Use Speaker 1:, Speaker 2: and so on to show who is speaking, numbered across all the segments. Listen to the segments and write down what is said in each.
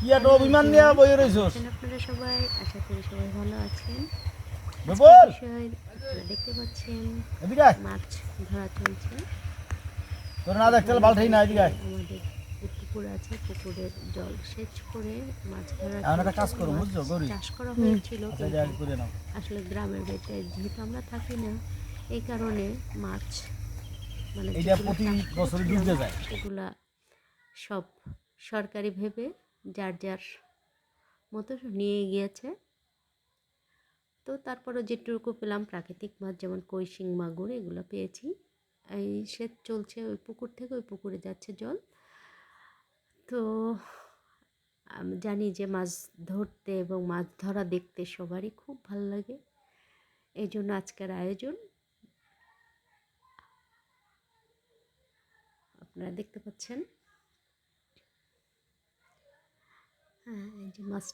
Speaker 1: কি একটা অভিমান নিয়ে বইয়ে রইছস?
Speaker 2: আপনারা সবাই আশা করি সবাই ভালো আছেন।
Speaker 1: বিপুল
Speaker 2: বিষয় আপনারা দেখতে পাচ্ছেন
Speaker 1: এদিকে আয়।
Speaker 2: মাছ ধরা চলছে।
Speaker 1: তোর না দেখতে বালঠাই না, এদিকে আয়।
Speaker 2: আমাদের যে পুকুর আছে, পুকুরের জল সেচ করে মাছ ধরা
Speaker 1: এখন একটা কাজ
Speaker 2: চলছে।
Speaker 1: করো,
Speaker 2: মাছ
Speaker 1: বুঝছো গৌরী?
Speaker 2: চাষ করা হয়েছিল,
Speaker 1: আচ্ছা, এটা
Speaker 2: কিন্তু
Speaker 1: করে নাও।
Speaker 2: আসলে গ্রামের বাড়িতে যেহেতু আমরা থাকি না, এই কারণে মাছ মানে
Speaker 1: এইটা
Speaker 2: যেগুলো
Speaker 1: প্রতি
Speaker 2: চাষ
Speaker 1: বছরই
Speaker 2: করেছিলাম
Speaker 1: ডুবতে যায়।
Speaker 2: সেগুলা সব সরকারি ভেবে যার যার মতো নিয়ে গিয়েছে। তো তারপরে যেটুকু পেলাম প্রাকৃতিক মাছ, যেমন কই, শিং, মাগুর, এগুলো পেয়েছি। এই সেচ চলছে, ওই পুকুর থেকে ওই পুকুরে যাচ্ছে জল। তো আমি জানি যে মাছ ধরতে এবং মাছ ধরা দেখতে সবারই খুব ভালো লাগে। এই জন্য আজকের আয়োজন আপনারা দেখতে পাচ্ছেন। হ্যাঁ, এই যে মাছ,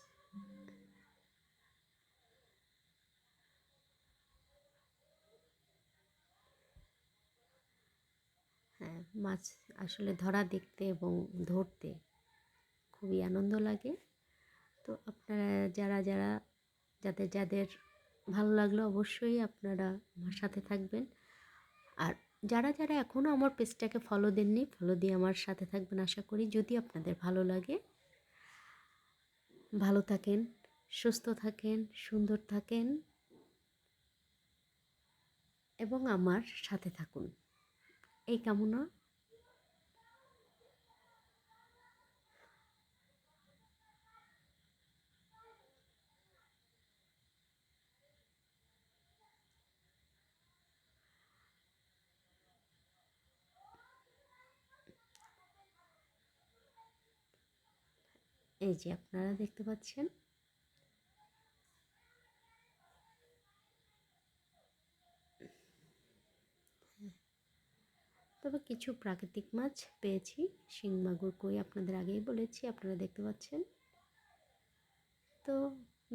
Speaker 2: হ্যাঁ, মাছ আসলে ধরা দেখতে এবং ধরতে খুবই আনন্দ লাগে। তো আপনারা যারা যারা যাদের যাদের ভালো লাগলো অবশ্যই আপনারা আমার সাথে থাকবেন। আর যারা যারা এখনও আমার পেজটাকে ফলো দেননি, ফলো দিয়ে আমার সাথে থাকবেন আশা করি। যদি আপনাদের ভালো লাগে, ভালো থাকেন, সুস্থ থাকেন, সুন্দর থাকেন এবং আমার সাথে থাকুন, এই কামনা। এই যে আপনারা দেখতে পাচ্ছেন, তবে কিছু প্রাকৃতিক মাছ পেয়েছি, শিং, মাগুর, কই, আপনাদের আগেই বলেছি, আপনারা দেখতে পাচ্ছেন। তো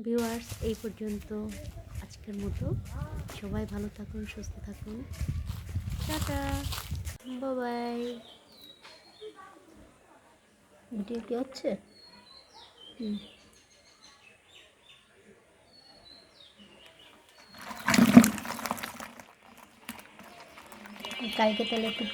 Speaker 2: ভিউয়ার্স, এই পর্যন্ত আজকের মতো। সবাই ভালো থাকুন, সুস্থ থাকুন, টাটা, বাই। ভিডিও কি হচ্ছে? কালকে তাহলে একটু